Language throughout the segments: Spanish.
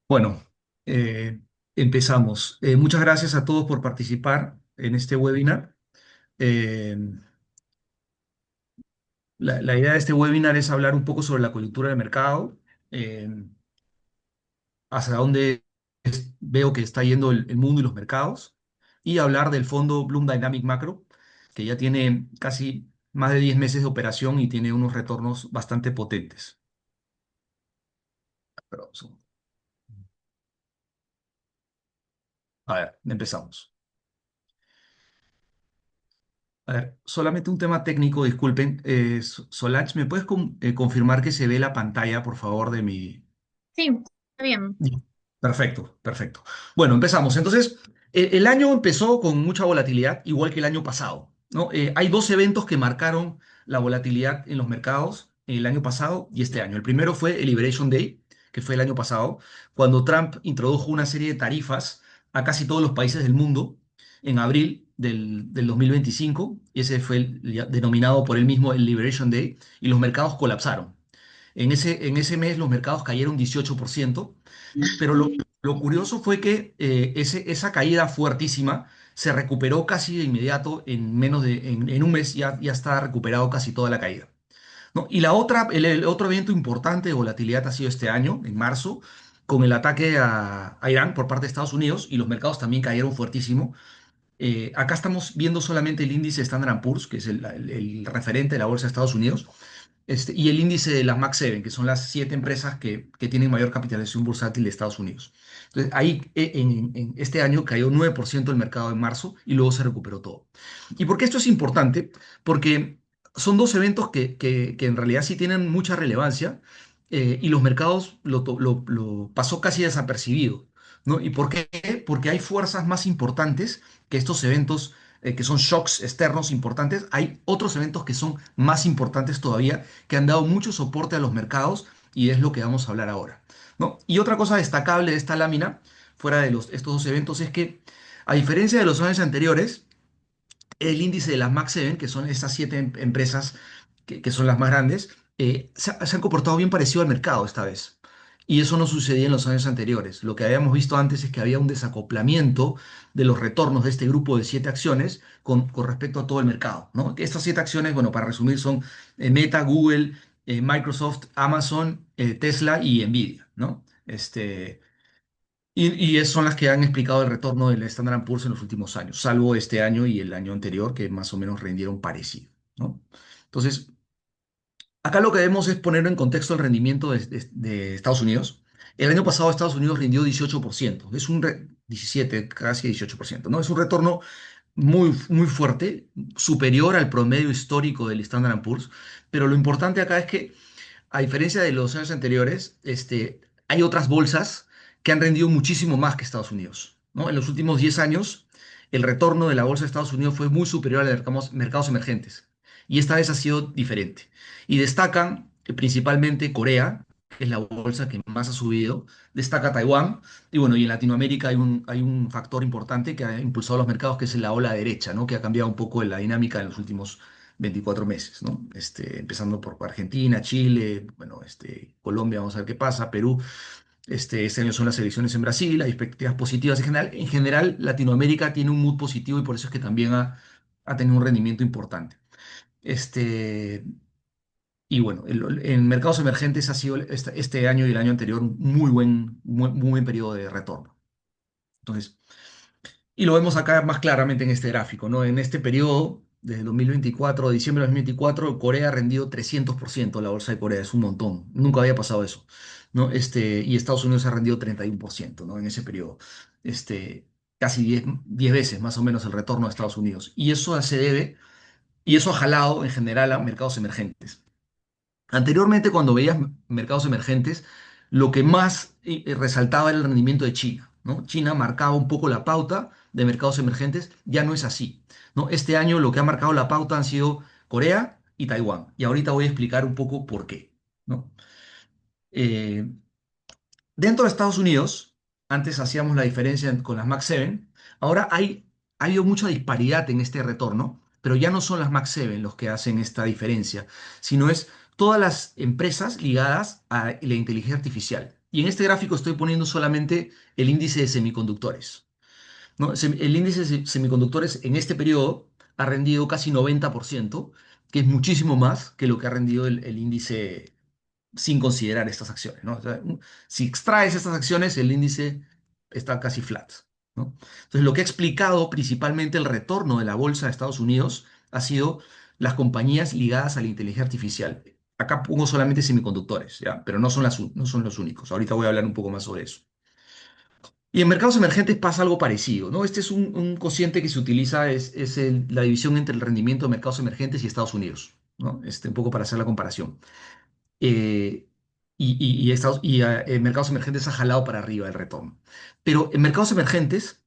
Bueno, eh, empezamos. Muchas gracias a todos por participar en este webinar. Eh, la idea de este webinar es hablar un poco sobre la coyuntura del mercado, eh, hacia dónde veo que está yendo el mundo y los mercados, y hablar del fondo Bloom Dynamic Macro, que ya tiene casi más de 10 meses de operación y tiene unos retornos bastante potentes. Pero, a ver, empezamos. A ver, solamente un tema técnico, disculpen. Solange, ¿me puedes confirmar que se ve la pantalla, por favor, de mi... Sí, está bien. Sí. Perfecto, perfecto. Bueno, empezamos. Entonces, el año empezó con mucha volatilidad, igual que el año pasado, ¿no? Hay dos eventos que marcaron la volatilidad en los mercados el año pasado y este año. El primero fue el Liberation Day, que fue el año pasado, cuando Trump introdujo una serie de tarifas a casi todos los países del mundo en abril del 2025. Y ese fue denominado por él mismo el Liberation Day, y los mercados colapsaron. En ese mes los mercados cayeron 18%. Pero lo curioso fue que esa caída fuertísima se recuperó casi de inmediato, en un mes ya está recuperado casi toda la caída, ¿no? Y el otro evento importante de volatilidad ha sido este año, en marzo, con el ataque a Irán por parte de Estados Unidos, y los mercados también cayeron fuertísimo. Acá estamos viendo solamente el índice Standard Poor's, que es el referente de la bolsa de Estados Unidos, y el índice de las Max 7, que son las 7 empresas que tienen mayor capitalización bursátil de Estados Unidos. Entonces, ahí en este año cayó 9% el mercado en marzo y luego se recuperó todo. ¿Y por qué esto es importante? Porque son dos eventos que en realidad sí tienen mucha relevancia, y los mercados lo pasó casi desapercibido, ¿no? ¿Y por qué? Porque hay fuerzas más importantes que estos eventos, que son shocks externos importantes. Hay otros eventos que son más importantes todavía, que han dado mucho soporte a los mercados, y es lo que vamos a hablar ahora, ¿no? Y otra cosa destacable de esta lámina, fuera de estos dos eventos, es que, a diferencia de los años anteriores, el índice de las Max 7, que son estas 7 empresas que son las más grandes, se han comportado bien parecido al mercado esta vez. Y eso no sucedía en los años anteriores. Lo que habíamos visto antes es que había un desacoplamiento de los retornos de este grupo de 7 acciones con respecto a todo el mercado, ¿no? Estas 7 acciones, bueno, para resumir, son Meta, Google, Microsoft, Amazon, Tesla y Nvidia, ¿no? Y son las que han explicado el retorno del Standard Poor's en los últimos años, salvo este año y el año anterior, que más o menos rindieron parecido, ¿no? Entonces, acá lo que debemos es poner en contexto el rendimiento de Estados Unidos. El año pasado Estados Unidos rindió 18%, 17, casi 18%, ¿no? Es un retorno muy, muy fuerte, superior al promedio histórico del Standard Poor's. Pero lo importante acá es que, a diferencia de los años anteriores, hay otras bolsas que han rendido muchísimo más que Estados Unidos, ¿no? En los últimos 10 años, el retorno de la bolsa de Estados Unidos fue muy superior a los mercados emergentes. Y esta vez ha sido diferente. Y destacan principalmente Corea, que es la bolsa que más ha subido. Destaca Taiwán. Y bueno, y en Latinoamérica hay un factor importante que ha impulsado los mercados, que es la ola derecha, ¿no? Que ha cambiado un poco la dinámica en los últimos 24 meses, ¿no? Empezando por Argentina, Chile, bueno, Colombia, vamos a ver qué pasa, Perú. Este año son las elecciones en Brasil, hay expectativas positivas en general. En general, Latinoamérica tiene un mood positivo, y por eso es que también ha tenido un rendimiento importante. Este, y bueno, en mercados emergentes ha sido este año y el año anterior un muy buen periodo de retorno. Entonces, y lo vemos acá más claramente en este gráfico, ¿no? En este periodo, desde 2024, diciembre de 2024, Corea ha rendido 300%. La bolsa de Corea es un montón. Nunca había pasado eso, ¿no? Y Estados Unidos ha rendido 31%, ¿no? En ese periodo. Casi 10 veces más o menos el retorno de Estados Unidos. Y eso ha jalado en general a mercados emergentes. Anteriormente, cuando veías mercados emergentes, lo que más resaltaba era el rendimiento de China, ¿no? China marcaba un poco la pauta de mercados emergentes. Ya no es así, ¿no? Este año lo que ha marcado la pauta han sido Corea y Taiwán. Y ahorita voy a explicar un poco por qué, ¿no? Eh, Dentro de Estados Unidos, antes hacíamos la diferencia con las Max 7. Ahora ha habido mucha disparidad en este retorno, pero ya no son las Max 7 los que hacen esta diferencia, sino es todas las empresas ligadas a la inteligencia artificial. Y en este gráfico estoy poniendo solamente el índice de semiconductores, ¿no? El índice de semiconductores en este periodo ha rendido casi 90%, que es muchísimo más que lo que ha rendido el índice sin considerar estas acciones, ¿no? O sea, si extraes estas acciones, el índice está casi flat, ¿no? Entonces, lo que ha explicado principalmente el retorno de la bolsa de Estados Unidos ha sido las compañías ligadas a la inteligencia artificial. Acá pongo solamente semiconductores, ¿ya? Pero no son los únicos. Ahorita voy a hablar un poco más sobre eso. Y en mercados emergentes pasa algo parecido, ¿no? Este es un cociente que se utiliza, es la división entre el rendimiento de mercados emergentes y Estados Unidos, ¿no? Un poco para hacer la comparación. Eh, en mercados emergentes ha jalado para arriba el retorno. Pero en mercados emergentes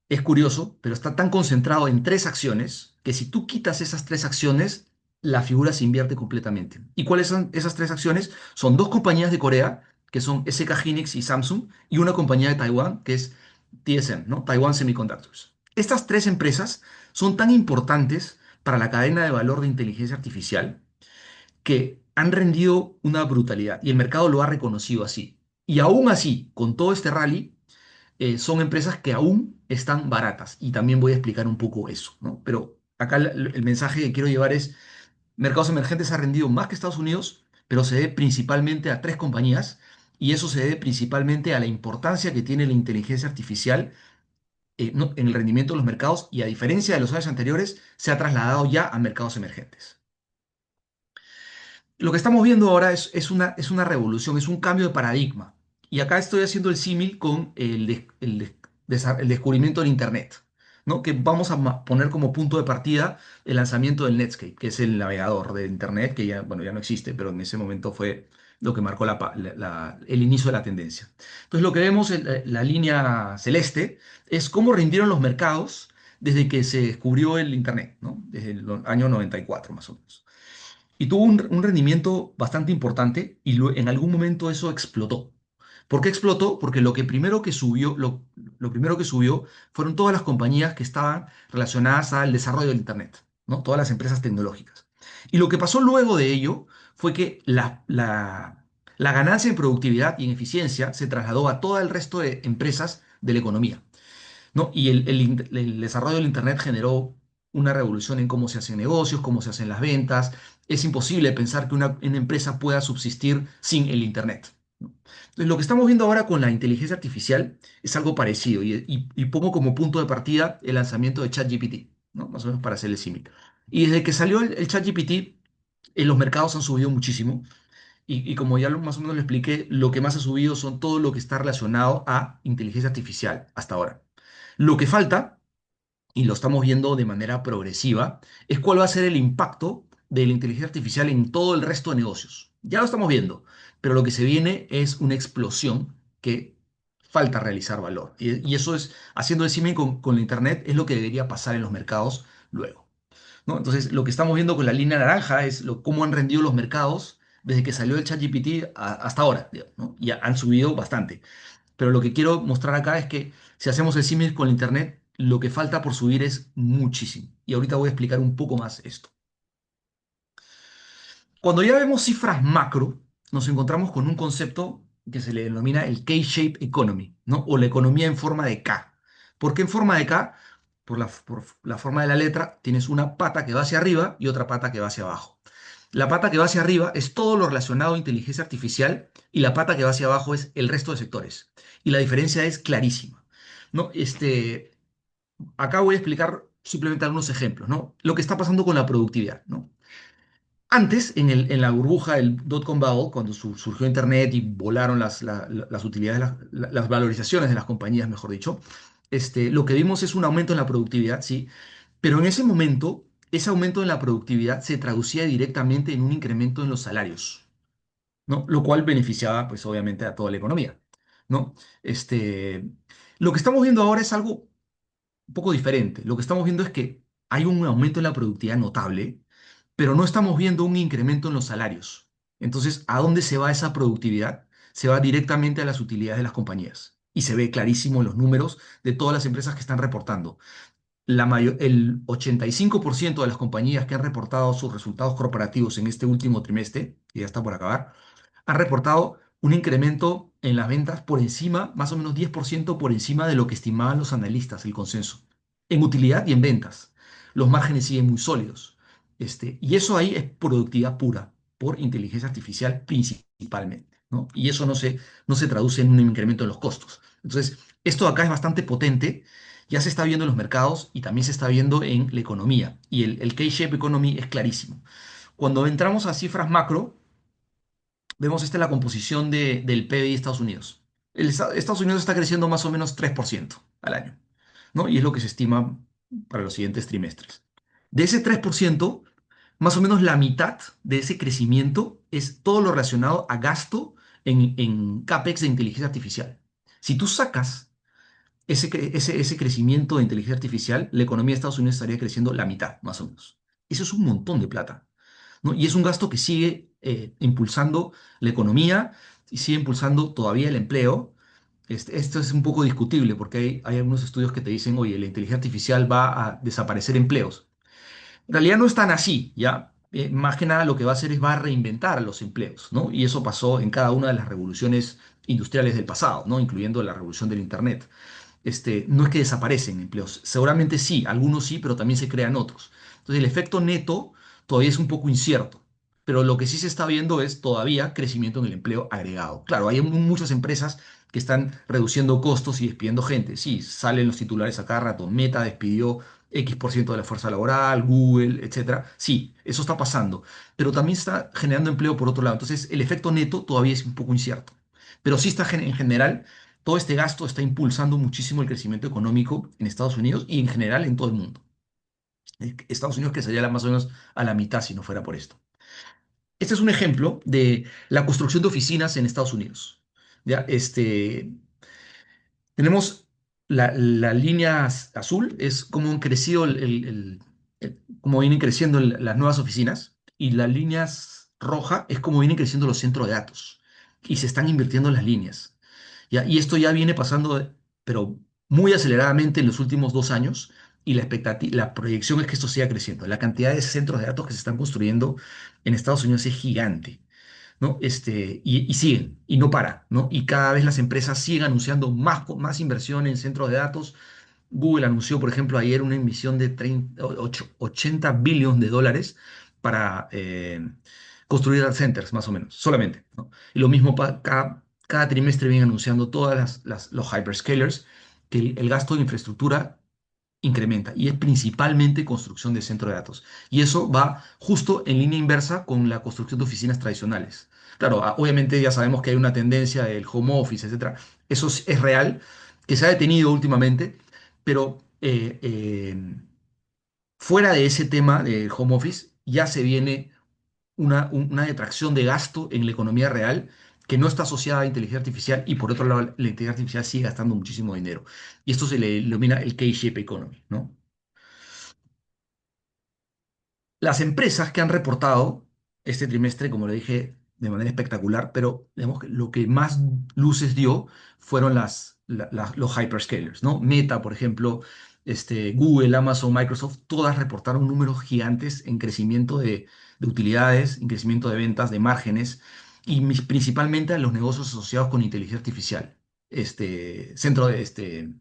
es curioso, pero está tan concentrado en tres acciones que si tú quitas esas tres acciones, la figura se invierte completamente. ¿Y cuáles son esas tres acciones? Son dos compañías de Corea, que son SK Hynix y Samsung, y una compañía de Taiwán, que es TSM, ¿no? Taiwan Semiconductors. Estas tres empresas son tan importantes para la cadena de valor de inteligencia artificial que han rendido una brutalidad y el mercado lo ha reconocido así. Y aún así, con todo este rally, son empresas que aún están baratas y también voy a explicar un poco eso, ¿no? Pero acá el mensaje que quiero llevar es, mercados emergentes ha rendido más que Estados Unidos, pero se debe principalmente a tres compañías y eso se debe principalmente a la importancia que tiene la inteligencia artificial en el rendimiento de los mercados y a diferencia de los años anteriores, se ha trasladado ya a mercados emergentes. Lo que estamos viendo ahora es una revolución, es un cambio de paradigma. Y acá estoy haciendo el símil con el descubrimiento del Internet, ¿no? Que vamos a poner como punto de partida el lanzamiento del Netscape, que es el navegador de Internet, que ya, bueno, ya no existe, pero en ese momento fue lo que marcó el inicio de la tendencia. Entonces, lo que vemos en la línea celeste es cómo rindieron los mercados desde que se descubrió el Internet, ¿no? Desde el año 94, más o menos. Y tuvo un rendimiento bastante importante y en algún momento eso explotó. ¿Por qué explotó? Porque lo primero que subió fueron todas las compañías que estaban relacionadas al desarrollo del Internet, ¿no? Todas las empresas tecnológicas. Y lo que pasó luego de ello fue que la ganancia en productividad y en eficiencia se trasladó a todo el resto de empresas de la economía, ¿no? Y el desarrollo del Internet generó una revolución en cómo se hacen negocios, cómo se hacen las ventas. Es imposible pensar que una empresa pueda subsistir sin el Internet, ¿no? Entonces, lo que estamos viendo ahora con la inteligencia artificial es algo parecido y pongo como punto de partida el lanzamiento de ChatGPT, ¿no? Más o menos para hacer el símil. Y desde que salió el ChatGPT, los mercados han subido muchísimo. Y como ya más o menos lo expliqué, lo que más ha subido son todo lo que está relacionado a inteligencia artificial hasta ahora. Lo que falta, y lo estamos viendo de manera progresiva, es cuál va a ser el impacto de la inteligencia artificial en todo el resto de negocios. Ya lo estamos viendo, pero lo que se viene es una explosión que falta realizar valor. Y eso es, haciendo el símil con la Internet, es lo que debería pasar en los mercados luego, ¿no? Entonces, lo que estamos viendo con la línea naranja es cómo han rendido los mercados desde que salió el ChatGPT hasta ahora, digamos, ¿no? Y han subido bastante. Pero lo que quiero mostrar acá es que si hacemos el símil con la Internet, lo que falta por subir es muchísimo. Y ahorita voy a explicar un poco más esto. Cuando ya vemos cifras macro, nos encontramos con un concepto que se le denomina el K-shape economy, ¿no? O la economía en forma de K. ¿Por qué en forma de K? Por la forma de la letra, tienes una pata que va hacia arriba y otra pata que va hacia abajo. La pata que va hacia arriba es todo lo relacionado a inteligencia artificial y la pata que va hacia abajo es el resto de sectores. Y la diferencia es clarísima, ¿no? Acá voy a explicar simplemente algunos ejemplos, ¿no? Lo que está pasando con la productividad, ¿no? Antes, en la burbuja del dot-com bubble, cuando surgió Internet y volaron las utilidades, las valorizaciones de las compañías, mejor dicho, lo que vimos es un aumento en la productividad, sí, pero en ese momento, ese aumento en la productividad se traducía directamente en un incremento en los salarios, ¿no? Lo cual beneficiaba, pues, obviamente, a toda la economía, ¿no? Este, lo que estamos viendo ahora es algo un poco diferente. Lo que estamos viendo es que hay un aumento en la productividad notable, pero no estamos viendo un incremento en los salarios. Entonces, ¿a dónde se va esa productividad? Se va directamente a las utilidades de las compañías. Y se ve clarísimo en los números de todas las empresas que están reportando. El 85% de las compañías que han reportado sus resultados corporativos en este último trimestre, que ya está por acabar, han reportado un incremento en las ventas por encima, más o menos 10% por encima de lo que estimaban los analistas, el consenso, en utilidad y en ventas. Los márgenes siguen muy sólidos. Y eso ahí es productividad pura, por inteligencia artificial principalmente, ¿no? Y eso no se traduce en un incremento en los costos. Entonces, esto acá es bastante potente, ya se está viendo en los mercados y también se está viendo en la economía. Y el K-shape economy es clarísimo. Cuando entramos a cifras macro, vemos esta es la composición del PBI de Estados Unidos. Estados Unidos está creciendo más o menos 3% al año, ¿no? Y es lo que se estima para los siguientes trimestres. De ese 3%, más o menos la mitad de ese crecimiento es todo lo relacionado a gasto en CAPEX de inteligencia artificial. Si tú sacas ese crecimiento de inteligencia artificial, la economía de Estados Unidos estaría creciendo la mitad, más o menos. Eso es un montón de plata, ¿no? Y es un gasto que sigue impulsando la economía y sigue impulsando todavía el empleo. Esto es un poco discutible porque hay algunos estudios que te dicen, oye, la inteligencia artificial va a desaparecer empleos. En realidad no es tan así, ¿ya? Más que nada lo que va a hacer es va a reinventar los empleos, ¿no? Y eso pasó en cada una de las revoluciones industriales del pasado, ¿no? Incluyendo la revolución del Internet. No es que desaparecen empleos, seguramente sí, algunos sí, pero también se crean otros. Entonces el efecto neto todavía es un poco incierto, pero lo que sí se está viendo es todavía crecimiento en el empleo agregado. Claro, hay muchas empresas que están reduciendo costos y despidiendo gente. Sí, salen los titulares a cada rato. Meta despidió X% de la fuerza laboral, Google, etcétera. Sí, eso está pasando, pero también está generando empleo por otro lado. Entonces el efecto neto todavía es un poco incierto, pero sí está en general todo este gasto está impulsando muchísimo el crecimiento económico en Estados Unidos y en general en todo el mundo. Estados Unidos crecería más o menos a la mitad si no fuera por esto. Este es un ejemplo de la construcción de oficinas en Estados Unidos. ¿Ya? Tenemos la línea azul, es como han crecido cómo vienen creciendo las nuevas oficinas, y la línea roja es como vienen creciendo los centros de datos y se están invirtiendo las líneas. ¿Ya? Y esto ya viene pasando, pero muy aceleradamente en los últimos 2 años, y la proyección es que esto siga creciendo. La cantidad de centros de datos que se están construyendo en Estados Unidos es gigante, ¿no? Y siguen, y no para, ¿no? Y cada vez las empresas siguen anunciando más inversión en centros de datos. Google anunció, por ejemplo, ayer una emisión de 80 billones de dólares para construir data centers, más o menos, solamente, ¿no? Y lo mismo, cada trimestre vienen anunciando todas los hyperscalers que el gasto de infraestructura incrementa y es principalmente construcción de centro de datos. Y eso va justo en línea inversa con la construcción de oficinas tradicionales. Claro, obviamente ya sabemos que hay una tendencia del home office, etcétera. Eso es real, que se ha detenido últimamente, pero fuera de ese tema del home office ya se viene una detracción de gasto en la economía real que no está asociada a inteligencia artificial, y por otro lado la inteligencia artificial sigue gastando muchísimo dinero. Y esto se le denomina el K-shape economy, ¿no? Las empresas que han reportado este trimestre, como le dije, de manera espectacular, pero digamos que lo que más luces dio fueron los hyperscalers, ¿no? Meta, por ejemplo, Google, Amazon, Microsoft, todas reportaron números gigantes en crecimiento de utilidades, en crecimiento de ventas, de márgenes, y principalmente a los negocios asociados con inteligencia artificial. Centro de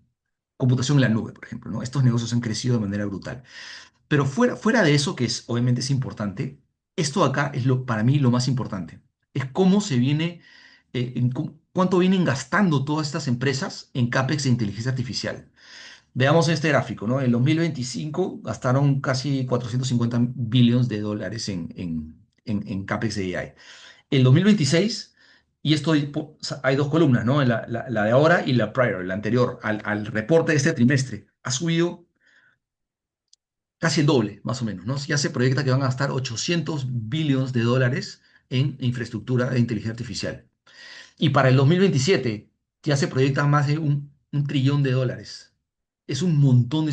computación en la nube, por ejemplo, ¿no? Estos negocios han crecido de manera brutal. Pero fuera de eso, que obviamente es importante, esto acá es para mí lo más importante. Es cómo se viene, cuánto vienen gastando todas estas empresas en CAPEX de inteligencia artificial. Veamos este gráfico, ¿no? En 2025 gastaron casi 450 billones de dólares en CAPEX de AI. El 2026, y esto hay dos columnas, ¿no? La de ahora y la prior, la anterior, al reporte de este trimestre, ha subido casi el doble, más o menos, ¿no? Ya se proyecta que van a gastar 800 billones de dólares en infraestructura de inteligencia artificial. Y para el 2027 ya se proyecta más de un trillón de dólares. Es un montón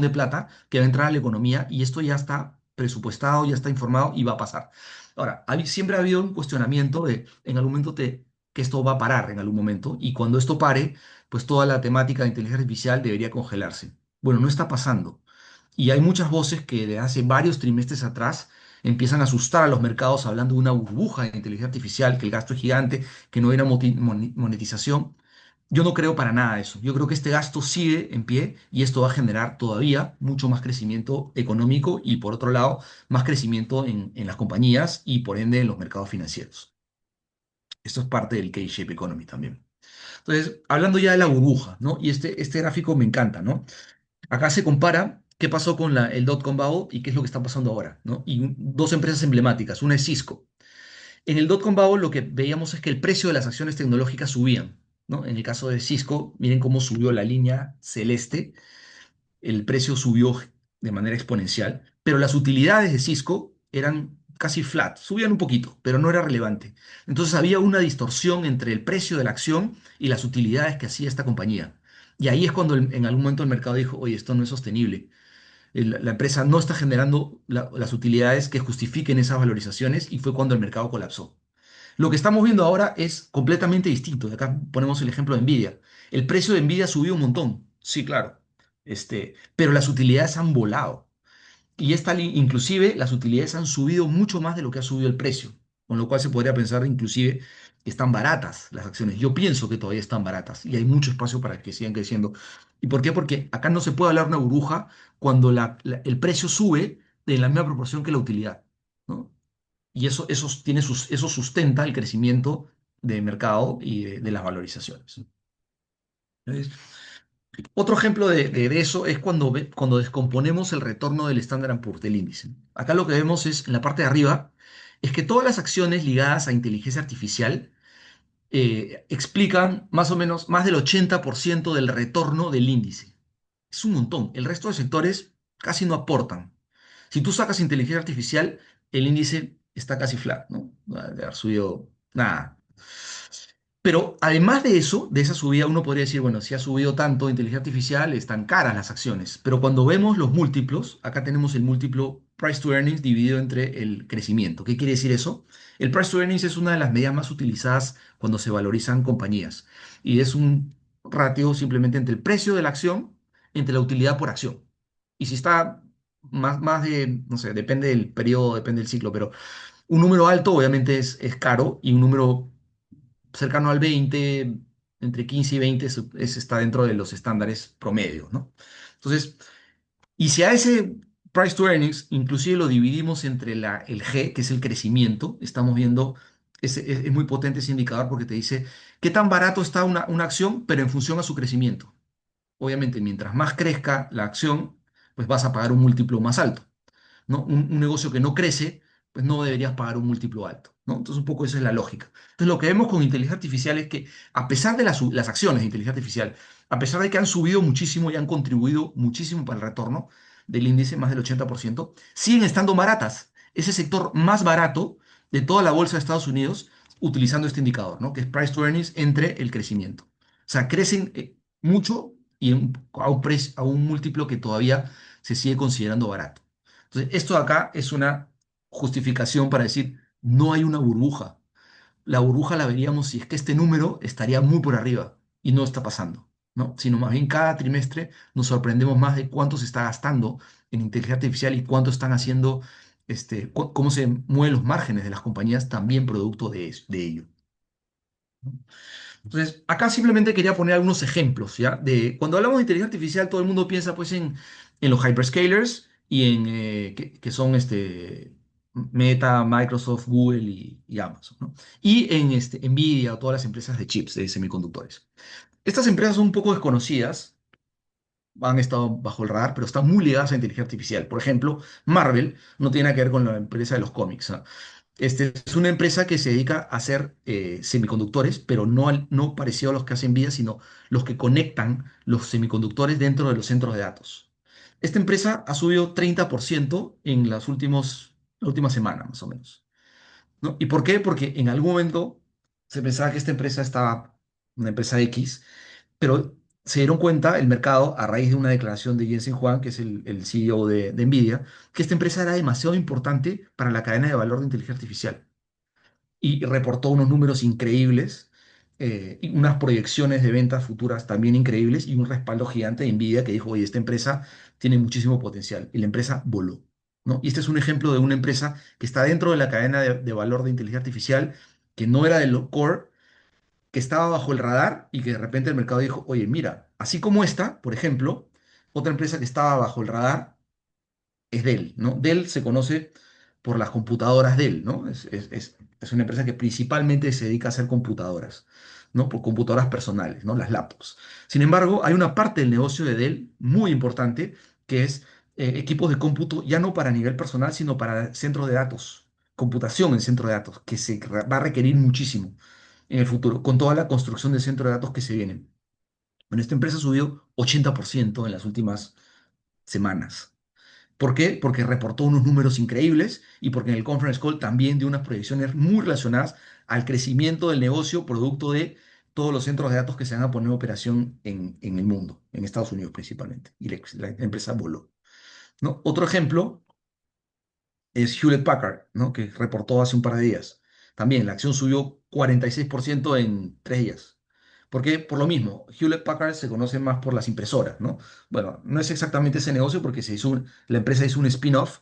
de plata que va a entrar a la economía, y esto ya está presupuestado, ya está informado y va a pasar. Ahora, siempre ha habido un cuestionamiento de en algún momento que esto va a parar en algún momento, y cuando esto pare, pues toda la temática de inteligencia artificial debería congelarse. Bueno, no está pasando. Y hay muchas voces que de hace varios trimestres atrás empiezan a asustar a los mercados hablando de una burbuja de inteligencia artificial, que el gasto es gigante, que no hay una monetización. Yo no creo para nada eso. Yo creo que este gasto sigue en pie y esto va a generar todavía mucho más crecimiento económico y, por otro lado, más crecimiento en las compañías y, por ende, en los mercados financieros. Esto es parte del K-Shape Economy también. Entonces, hablando ya de la burbuja, ¿no? Y este gráfico me encanta, ¿no? Acá se compara qué pasó con el dot-com bubble y qué es lo que está pasando ahora, ¿no? Y dos empresas emblemáticas, una es Cisco. En el dot-com bubble lo que veíamos es que el precio de las acciones tecnológicas subían, ¿no? En el caso de Cisco, miren cómo subió la línea celeste, el precio subió de manera exponencial, pero las utilidades de Cisco eran casi flat, subían un poquito, pero no era relevante. Entonces había una distorsión entre el precio de la acción y las utilidades que hacía esta compañía. Y ahí es cuando en algún momento el mercado dijo, oye, esto no es sostenible. La empresa no está generando las utilidades que justifiquen esas valorizaciones y fue cuando el mercado colapsó. Lo que estamos viendo ahora es completamente distinto. De acá ponemos el ejemplo de Nvidia. El precio de Nvidia subió un montón, sí, claro, pero las utilidades han volado. Y inclusive las utilidades han subido mucho más de lo que ha subido el precio, con lo cual se podría pensar inclusive que están baratas las acciones. Yo pienso que todavía están baratas y hay mucho espacio para que sigan creciendo. ¿Y por qué? Porque acá no se puede hablar de una burbuja cuando el precio sube en la misma proporción que la utilidad, ¿no? Y eso sustenta el crecimiento de mercado y de las valorizaciones. Entonces, otro ejemplo de eso es cuando descomponemos el retorno del Standard Poor's, del índice. Acá lo que vemos es, en la parte de arriba, es que todas las acciones ligadas a inteligencia artificial explican más o menos más del 80% del retorno del índice. Es un montón. El resto de sectores casi no aportan. Si tú sacas inteligencia artificial, el índice está casi flat, ¿no? Va a haber subido nada. Pero además de eso, de esa subida, uno podría decir, bueno, si ha subido tanto inteligencia artificial, están caras las acciones. Pero cuando vemos los múltiplos, acá tenemos el múltiplo price to earnings dividido entre el crecimiento. ¿Qué quiere decir eso? El price to earnings es una de las medidas más utilizadas cuando se valorizan compañías. Y es un ratio simplemente entre el precio de la acción, entre la utilidad por acción. Y si está más de, no sé, depende del periodo, depende del ciclo, pero un número alto obviamente es caro y un número cercano al 20, entre 15 y 20 está dentro de los estándares promedios, ¿no? Entonces, y si a ese price to earnings inclusive lo dividimos entre el G, que es el crecimiento, estamos viendo, es muy potente ese indicador porque te dice qué tan barato está una acción, pero en función a su crecimiento. Obviamente, mientras más crezca la acción, pues vas a pagar un múltiplo más alto, ¿no? Un negocio que no crece, pues no deberías pagar un múltiplo alto, ¿no? Entonces, un poco esa es la lógica. Entonces, lo que vemos con inteligencia artificial es que, a pesar de las acciones de inteligencia artificial, a pesar de que han subido muchísimo y han contribuido muchísimo para el retorno del índice, más del 80%, siguen estando baratas. Ese sector más barato de toda la bolsa de Estados Unidos, utilizando este indicador, ¿no? Que es price to earnings entre el crecimiento. O sea, crecen mucho y a un múltiplo que todavía se sigue considerando barato. Entonces, esto de acá es una justificación para decir, no hay una burbuja. La burbuja la veríamos si es que este número estaría muy por arriba y no está pasando, ¿no? Sino más bien cada trimestre nos sorprendemos más de cuánto se está gastando en inteligencia artificial y cuánto están haciendo, cómo se mueven los márgenes de las compañías también producto de ello. Entonces, acá simplemente quería poner algunos ejemplos, ¿ya? Cuando hablamos de inteligencia artificial, todo el mundo piensa pues en los hyperscalers y que son Meta, Microsoft, Google y Amazon, ¿no? Y en Nvidia o todas las empresas de chips, de semiconductores. Estas empresas son un poco desconocidas, han estado bajo el radar, pero están muy ligadas a inteligencia artificial. Por ejemplo, Marvel no tiene nada que ver con la empresa de los cómics, ¿ah? Es una empresa que se dedica a hacer semiconductores, pero no parecido a los que hacen Nvidia, sino los que conectan los semiconductores dentro de los centros de datos. Esta empresa ha subido 30% en la última semana, más o menos, ¿no? ¿Y por qué? Porque en algún momento se pensaba que esta empresa estaba, una empresa X, pero se dieron cuenta el mercado a raíz de una declaración de Jensen Huang, que es el CEO de Nvidia, que esta empresa era demasiado importante para la cadena de valor de inteligencia artificial y reportó unos números increíbles, y unas proyecciones de ventas futuras también increíbles y un respaldo gigante de Nvidia que dijo, oye, esta empresa tiene muchísimo potencial y la empresa voló. ¿no? Y este es un ejemplo de una empresa que está dentro de la cadena de valor de inteligencia artificial, que no era de lo core, que estaba bajo el radar y que de repente el mercado dijo, oye, mira, así como esta, por ejemplo, otra empresa que estaba bajo el radar es Dell, ¿no? Dell se conoce por las computadoras Dell, ¿no? Es una empresa que principalmente se dedica a hacer computadoras, ¿no? Por computadoras personales, ¿no? Las laptops. Sin embargo, hay una parte del negocio de Dell muy importante que es equipos de cómputo ya no para nivel personal, sino para centros de datos, computación en centro de datos, que va a requerir muchísimo en el futuro, con toda la construcción de centros de datos que se vienen. Bueno, esta empresa subió 80% en las últimas semanas. ¿Por qué? Porque reportó unos números increíbles y porque en el conference call también dio unas proyecciones muy relacionadas al crecimiento del negocio producto de todos los centros de datos que se van a poner en operación en el mundo, en Estados Unidos principalmente. Y la empresa voló, ¿no? Otro ejemplo es Hewlett Packard, ¿no? Que reportó hace un par de días. También la acción subió 46% en 3 días. ¿Por qué? Por lo mismo, Hewlett Packard se conoce más por las impresoras, ¿no? Bueno, no es exactamente ese negocio porque la empresa hizo un spin-off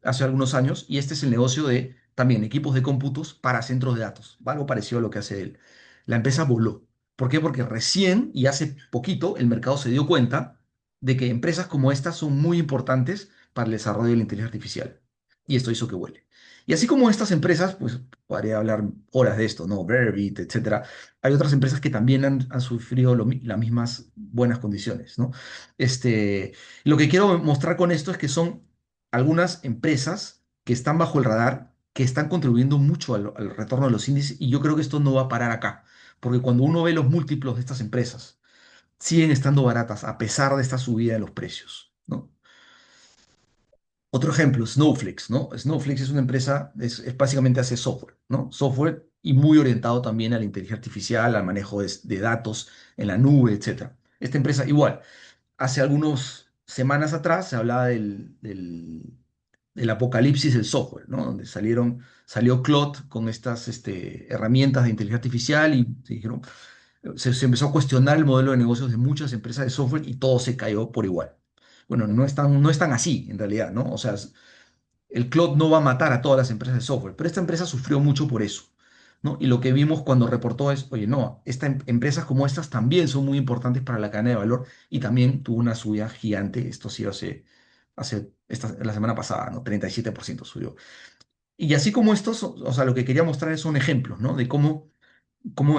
hace algunos años y este es el negocio de también equipos de cómputos para centros de datos, algo parecido a lo que hace él. La empresa voló. ¿Por qué? Porque recién y hace poquito el mercado se dio cuenta de que empresas como estas son muy importantes para el desarrollo de la inteligencia artificial y esto hizo que huele. Y así como estas empresas, pues podría hablar horas de esto, ¿no? Verbit, etcétera. Hay otras empresas que también han sufrido las mismas buenas condiciones, ¿no? Lo que quiero mostrar con esto es que son algunas empresas que están bajo el radar, que están contribuyendo mucho al retorno de los índices, y yo creo que esto no va a parar acá, porque cuando uno ve los múltiplos de estas empresas, siguen estando baratas a pesar de esta subida de los precios, ¿no? Otro ejemplo, Snowflakes, ¿no? Snowflakes es una empresa, básicamente hace software, ¿no? Software y muy orientado también a la inteligencia artificial, al manejo de datos en la nube, etcétera. Esta empresa, igual, hace algunas semanas atrás se hablaba del apocalipsis del software, ¿no? Donde salió Claude con estas herramientas de inteligencia artificial y se empezó a cuestionar el modelo de negocios de muchas empresas de software y todo se cayó por igual. Bueno, no es tan así en realidad, ¿no? O sea, el cloud no va a matar a todas las empresas de software, pero esta empresa sufrió mucho por eso, ¿no? Y lo que vimos cuando reportó es, oye, no, empresas como estas también son muy importantes para la cadena de valor y también tuvo una subida gigante, esto sí la semana pasada, ¿no? 37% subió. Y así como estos, o sea, lo que quería mostrar son ejemplos, ¿no? De cómo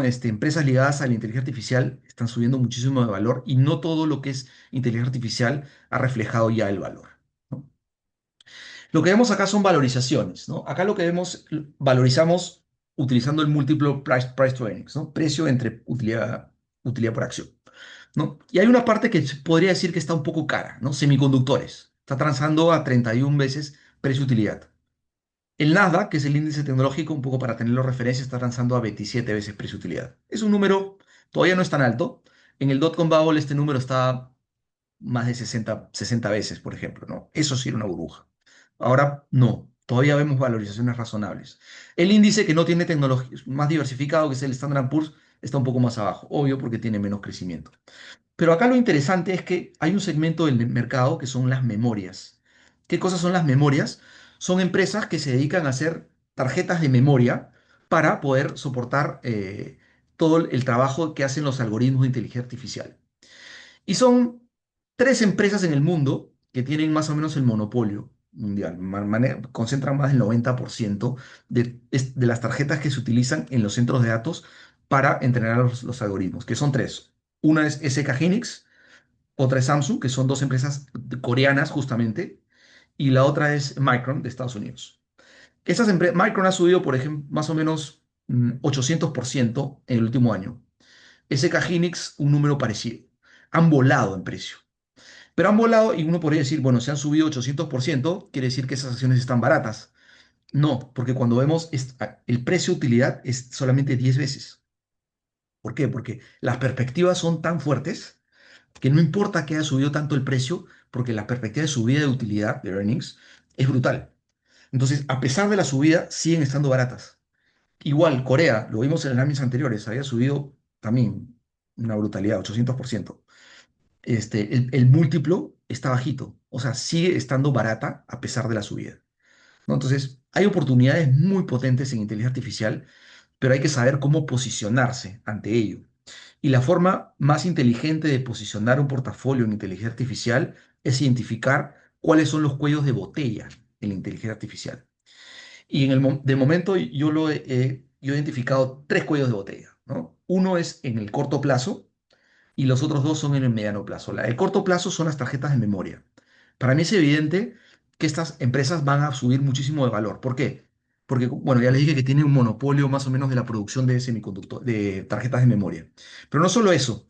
empresas ligadas a la inteligencia artificial están subiendo muchísimo de valor y no todo lo que es inteligencia artificial ha reflejado ya el valor, ¿no? Lo que vemos acá son valorizaciones, ¿no? Acá lo que vemos, valorizamos utilizando el múltiplo price to earnings, ¿no? Precio entre utilidad por acción, ¿no? Y hay una parte que se podría decir que está un poco cara, ¿no? Semiconductores. Está transando a 31 veces precio-utilidad. El Nasdaq, que es el índice tecnológico, un poco para tenerlo referencia, está transando a 27 veces precio-utilidad. Es un número, todavía no es tan alto. En el dot-com bubble este número está más de 60 veces, por ejemplo, ¿no? Eso sí era una burbuja. Ahora no, todavía vemos valorizaciones razonables. El índice que no tiene tecnología más diversificado, que es el Standard Poor's, está un poco más abajo, obvio porque tiene menos crecimiento. Pero acá lo interesante es que hay un segmento del mercado que son las memorias. ¿Qué cosas son las memorias? Son empresas que se dedican a hacer tarjetas de memoria para poder soportar todo el trabajo que hacen los algoritmos de inteligencia artificial. Y son tres empresas en el mundo que tienen más o menos el monopolio mundial. Concentran más del 90% de las tarjetas que se utilizan en los centros de datos para entrenar los algoritmos, que son tres. Una es SK Hynix, otra es Samsung, que son dos empresas coreanas justamente, y la otra es Micron de Estados Unidos. Micron ha subido, por ejemplo, más o menos 800% en el último año. SK Hynix, un número parecido. Han volado en precio. Pero han volado y uno podría decir, bueno, se han subido 800%, quiere decir que esas acciones están baratas. No, porque cuando vemos el precio-utilidad es solamente 10 veces. ¿Por qué? Porque las perspectivas son tan fuertes que no importa que haya subido tanto el precio, porque la perspectiva de subida de utilidad, de earnings, es brutal. Entonces, a pesar de la subida, siguen estando baratas. Igual, Corea, lo vimos en los años anteriores, había subido también una brutalidad, 800%. El múltiplo está bajito, O sea, sigue estando barata a pesar de la subida, ¿no? Entonces, hay oportunidades muy potentes en inteligencia artificial, pero hay que saber cómo posicionarse ante ello. Y la forma más inteligente de posicionar un portafolio en inteligencia artificial es identificar cuáles son los cuellos de botella en la inteligencia artificial. Y de momento yo he identificado tres cuellos de botella, ¿no? Uno es en el corto plazo y los otros dos son en el mediano plazo. El corto plazo son las tarjetas de memoria. Para mí es evidente que estas empresas van a subir muchísimo de valor. ¿Por qué? Porque, bueno, ya les dije que tienen un monopolio más o menos de la producción de semiconductores, de tarjetas de memoria. Pero no solo eso.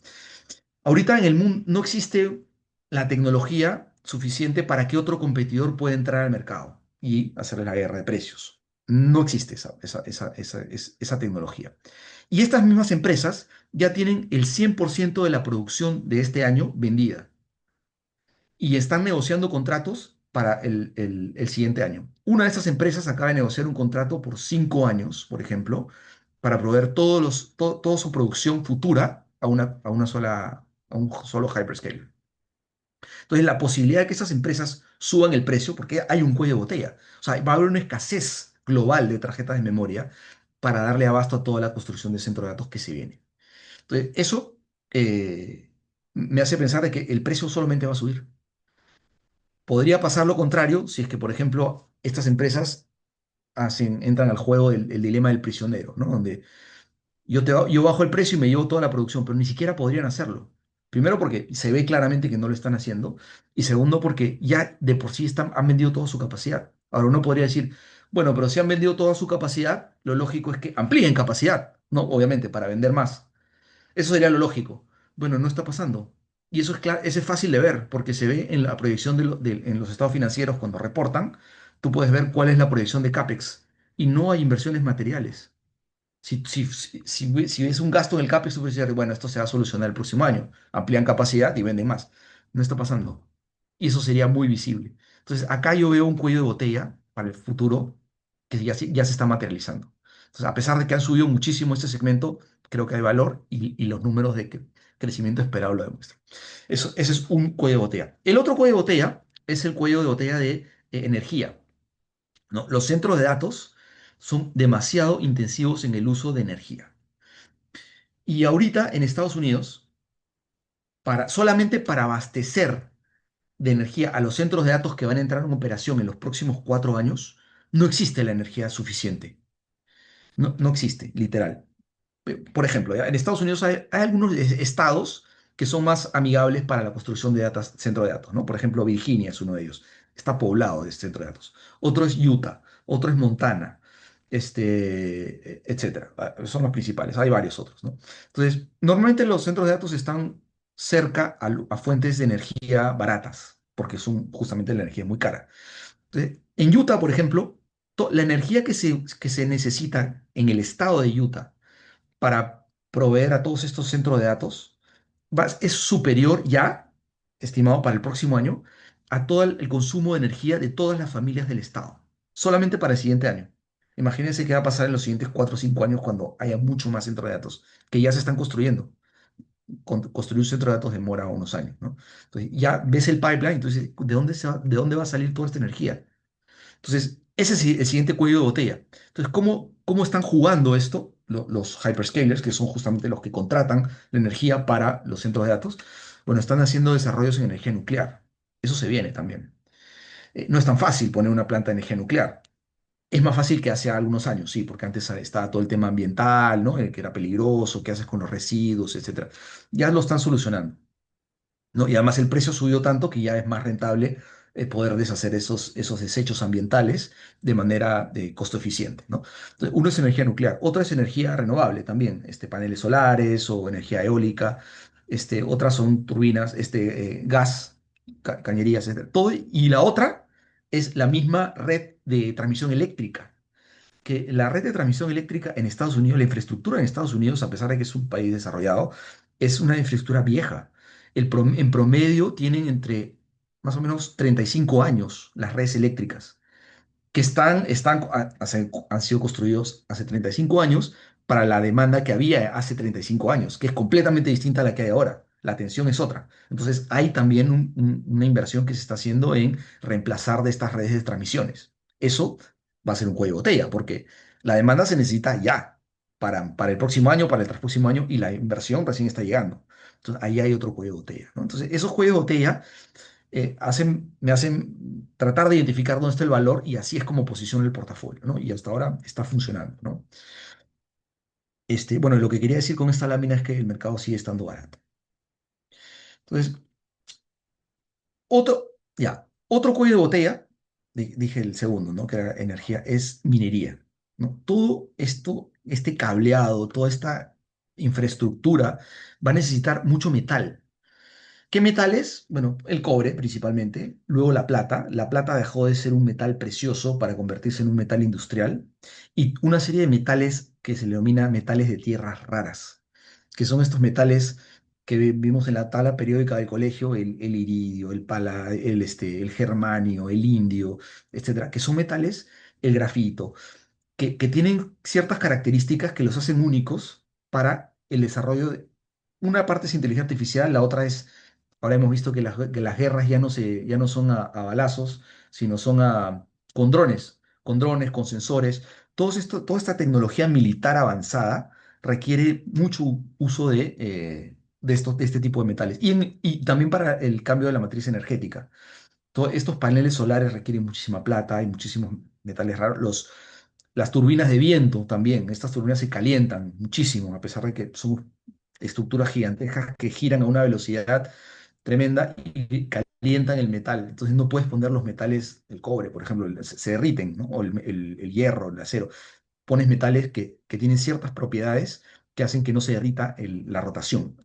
Ahorita en el mundo no existe la tecnología suficiente para que otro competidor pueda entrar al mercado y hacerle la guerra de precios. No existe esa tecnología. Y estas mismas empresas ya tienen el 100% de la producción de este año vendida y están negociando contratos para el siguiente año. Una de estas empresas acaba de negociar un contrato por 5 años, por ejemplo, para proveer toda su producción futura a un solo hyperscaler. Entonces, la posibilidad de que esas empresas suban el precio, porque hay un cuello de botella, o sea, va a haber una escasez global de tarjetas de memoria para darle abasto a toda la construcción de centro de datos que se viene. Entonces, eso me hace pensar de que el precio solamente va a subir. Podría pasar lo contrario si es que, por ejemplo, estas empresas entran al juego del dilema del prisionero, ¿no? Donde yo bajo el precio y me llevo toda la producción, pero ni siquiera podrían hacerlo. Primero porque se ve claramente que no lo están haciendo y segundo porque ya de por sí han vendido toda su capacidad. Ahora uno podría decir, bueno, pero si han vendido toda su capacidad, lo lógico es que amplíen capacidad, ¿no? Obviamente, para vender más. Eso sería lo lógico. Bueno, no está pasando. Y eso es claro, eso es fácil de ver, porque se ve en la proyección en los estados financieros cuando reportan, tú puedes ver cuál es la proyección de CAPEX y no hay inversiones materiales. Si ves un gasto en el CAPEX, tú puedes decir, bueno, esto se va a solucionar el próximo año. Amplían capacidad y venden más. No está pasando. Y eso sería muy visible. Entonces, acá yo veo un cuello de botella para el futuro que ya se está materializando. Entonces, a pesar de que han subido muchísimo este segmento, creo que hay valor y los números de crecimiento esperado lo demuestran. Ese es un cuello de botella. El otro cuello de botella es el cuello de botella de energía, ¿no? Los centros de datos son demasiado intensivos en el uso de energía. Y ahorita en Estados Unidos, solamente para abastecer de energía a los centros de datos que van a entrar en operación en los próximos 4 años, no existe la energía suficiente. No, no existe, literal. Por ejemplo, ¿ya? En Estados Unidos hay algunos estados que son más amigables para la construcción de centro de datos, ¿no? Por ejemplo, Virginia es uno de ellos. Está poblado de centro de datos. Otro es Utah, otro es Montana, etcétera. Son los principales. Hay varios otros, ¿no? Entonces, normalmente los centros de datos están cerca a fuentes de energía baratas, porque son justamente la energía muy cara. Entonces, en Utah, por ejemplo, la energía que se necesita en el estado de Utah para proveer a todos estos centros de datos es superior ya, estimado para el próximo año, a todo el consumo de energía de todas las familias del Estado, solamente para el siguiente año. Imagínense qué va a pasar en los siguientes 4 o 5 años cuando haya mucho más centros de datos que ya se están construyendo. Construir un centro de datos demora unos años, ¿no? Entonces ya ves el pipeline, entonces, ¿de dónde va a salir toda esta energía? Entonces, ese es el siguiente cuello de botella. Entonces, ¿cómo están jugando esto los hyperscalers, que son justamente los que contratan la energía para los centros de datos? Bueno, están haciendo desarrollos en energía nuclear. Eso se viene también. No es tan fácil poner una planta de energía nuclear. Es más fácil que hace algunos años, sí, porque antes estaba todo el tema ambiental, ¿no? Que era peligroso, qué haces con los residuos, etcétera. Ya lo están solucionando, ¿no? Y además el precio subió tanto que ya es más rentable poder deshacer esos desechos ambientales de manera de costo eficiente, ¿no? Entonces, uno es energía nuclear, otra es energía renovable también, paneles solares o energía eólica, otras son turbinas, gas, cañerías, etcétera. Todo, y la otra es la misma red de transmisión eléctrica que la red de transmisión eléctrica en Estados Unidos, la infraestructura en Estados Unidos, a pesar de que es un país desarrollado, es una infraestructura vieja. En promedio tienen entre más o menos 35 años las redes eléctricas, que han sido construidos hace 35 años para la demanda que había hace 35 años, que es completamente distinta a la que hay ahora. la tensión es otra. Entonces hay también una inversión que se está haciendo en reemplazar de estas redes de transmisiones. Eso va a ser un cuello de botella, porque la demanda se necesita ya para el próximo año, para el próximo año, y la inversión recién está llegando. Entonces ahí hay otro cuello de botella, ¿no? Entonces esos cuellos de botella me hacen tratar de identificar dónde está el valor y así es como posiciono el portafolio, ¿no? Y hasta ahora está funcionando, ¿no? Bueno, lo que quería decir con esta lámina es que el mercado sigue estando barato. Entonces, otro cuello de botella, dije el segundo, ¿no? Que era energía, es minería, ¿no? Todo esto, este cableado, toda esta infraestructura va a necesitar mucho metal. ¿Qué metales? Bueno, el cobre principalmente, luego la plata. La plata dejó de ser un metal precioso para convertirse en un metal industrial y una serie de metales que se le denomina metales de tierras raras, que son estos metales que vimos en la tabla periódica del colegio, el iridio, el germanio, el indio, etcétera, que son metales, el grafito, que tienen ciertas características que los hacen únicos para el desarrollo de... Una parte es inteligencia artificial, la otra es, ahora hemos visto que las guerras ya no son a balazos, sino son con drones, con sensores. Toda esta tecnología militar avanzada requiere mucho uso de este tipo de metales. Y también para el cambio de la matriz energética. Estos paneles solares requieren muchísima plata, hay muchísimos metales raros. Las turbinas de viento también, estas turbinas se calientan muchísimo, a pesar de que son estructuras gigantescas que giran a una velocidad tremenda y calientan el metal. Entonces no puedes poner los metales, el cobre, por ejemplo, se derriten, ¿no? O el hierro, el acero. Pones metales que tienen ciertas propiedades que hacen que no se derrita la rotación,